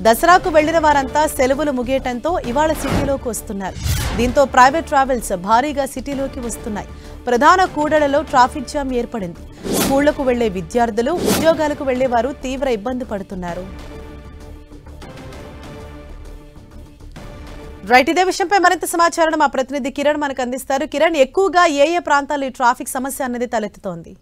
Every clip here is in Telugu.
దసరాకు వెళ్లిన వారంతా సెలవులు ముగియటంతో ఇవాళ సిటీలోకి వస్తున్నారు. దీంతో ప్రైవేట్ ట్రావెల్స్ భారీగా సిటీలోకి వస్తున్నాయి. ప్రధాన కూడళ్లలో ట్రాఫిక్ జామ్ ఏర్పడింది. స్కూళ్లకు వెళ్లే విద్యార్థులు, ఉద్యోగాలకు వెళ్లేవారు తీవ్ర ఇబ్బంది పడుతున్నారు. రైట్, ఇదే విషయంపై మరింత సమాచారం మా ప్రతినిధి కిరణ్ మనకు అందిస్తారు. కిరణ్, ఎక్కువగా ఏ ప్రాంతాల్లో ఈ ట్రాఫిక్ సమస్య అనేది తలెత్తుతోంది?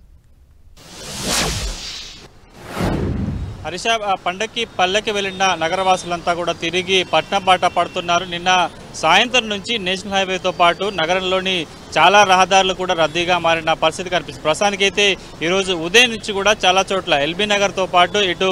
హరీష, పండక్కి పల్లెకి వెళ్లిన నగరవాసులంతా కూడా తిరిగి పట్నం బాట పడుతున్నారు. నిన్న సాయంత్రం నుంచి నేషనల్ హైవేతో పాటు నగరంలోని చాలా రహదారులు కూడా రద్దీగా మారిన పరిస్థితి కనిపిస్తుంది. ప్రస్తుతానికైతే ఈరోజు ఉదయం నుంచి కూడా చాలా చోట్ల ఎల్బీ నగర్తో పాటు ఇటు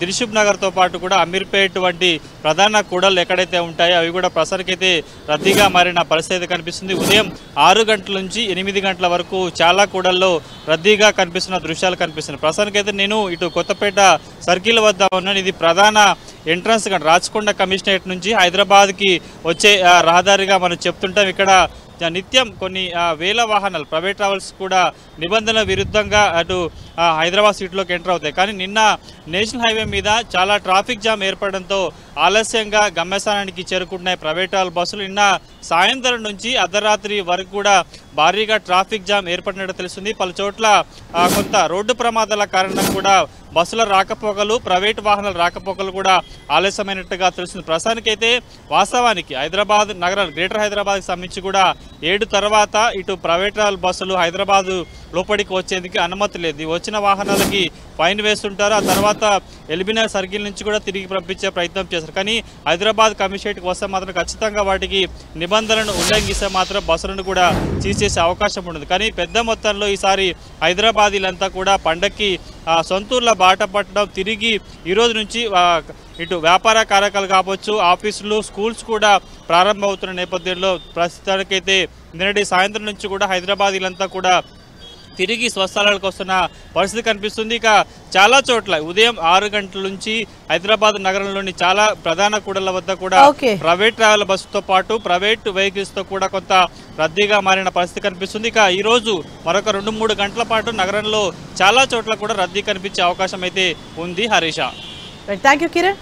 దిల్సుఖ్ నగర్తో పాటు కూడా అమీర్పేట్ వంటి ప్రధాన కూడళ్లు ఎక్కడైతే ఉంటాయో అవి కూడా ప్రస్తుతానికైతే రద్దీగా మారిన పరిస్థితి కనిపిస్తుంది. ఉదయం 6 గంటల నుంచి 8 గంటల వరకు చాలా కూడల్లో రద్దీగా కనిపిస్తున్న దృశ్యాలు కనిపిస్తున్నాయి. ప్రస్తుతానికైతే నేను ఇటు కొత్తపేట సర్కిల్ వద్ద ఉన్నాను. ఇది ప్రధాన ఎంట్రన్స్ రాచకొండ కమిషనరేట్ నుంచి హైదరాబాద్కి వచ్చే రహదారిగా మనం చెప్తుంటాం. ఇక్కడ నిత్యం కొన్ని వేల వాహనాలు ప్రైవేట్ ట్రావెల్స్ కూడా నిబంధనల విరుద్ధంగా అటు హైదరాబాద్ సిటీలోకి ఎంటర్ అవుతాయి. కానీ నిన్న నేషనల్ హైవే మీద చాలా ట్రాఫిక్ జామ్ ఏర్పడడంతో ఆలస్యంగా గమ్యస్థానానికి చేరుకుంటున్నాయి ప్రైవేట్ ట్రావెల్ బస్సులు. నిన్న సాయంత్రం నుంచి అర్ధరాత్రి వరకు కూడా భారీగా ట్రాఫిక్ జామ్ ఏర్పడినట్టు తెలుస్తుంది. పలు చోట్ల కొంత రోడ్డు ప్రమాదాల కారణంగా కూడా బస్సుల రాకపోకలు, ప్రైవేట్ వాహనాల రాకపోకలు కూడా ఆలస్యమైనట్టుగా తెలుస్తుంది. ప్రస్తుతానికైతే వాస్తవానికి హైదరాబాద్ నగరం, గ్రేటర్ హైదరాబాద్కి సంబంధించి కూడా 7 తర్వాత ఇటు ప్రైవేట్ ట్రావెల్ బస్సులు హైదరాబాద్ లోపలికి వచ్చేందుకు అనుమతి లేదు. వచ్చిన వాహనాలకి ఫైన్ వేస్తుంటారు. ఆ తర్వాత ఎల్బీనగర్ సర్కిల్ నుంచి కూడా తిరిగి పంపించే ప్రయత్నం చేస్తారు. కానీ హైదరాబాద్ కమిషనరేట్కి వస్తే మాత్రం ఖచ్చితంగా వాటికి నిబంధనలను ఉల్లంఘిస్తే మాత్రం బస్సులను కూడా తీసేసే అవకాశం ఉంటుంది. కానీ పెద్ద మొత్తంలో ఈసారి హైదరాబాదీలంతా కూడా పండక్కి సొంతూర్ల బాట పట్టడం, తిరిగి ఈరోజు నుంచి ఇటు వ్యాపార కార్యకలాపాలు కావచ్చు, ఆఫీసులు, స్కూల్స్ కూడా ప్రారంభమవుతున్న నేపథ్యంలో ప్రస్తుతానికైతే నిన్నటి సాయంత్రం నుంచి కూడా హైదరాబాదీలంతా కూడా తిరిగి స్వస్థలాలకు వస్తున్న పరిస్థితి కనిపిస్తుంది. ఇక చాలా చోట్ల ఉదయం 6 గంటల నుంచి హైదరాబాద్ నగరంలోని చాలా ప్రధాన కూడళ్ల వద్ద కూడా ప్రైవేట్ ట్రావెల్ బస్సుతో పాటు ప్రైవేట్ వెహికల్స్ తో కూడా కొంత రద్దీగా మారిన పరిస్థితి కనిపిస్తుంది. ఇక ఈ రోజు మరొక 2-3 గంటల పాటు నగరంలో చాలా చోట్ల కూడా రద్దీ కనిపించే అవకాశం అయితే ఉంది. Harisha, thank you Kiran.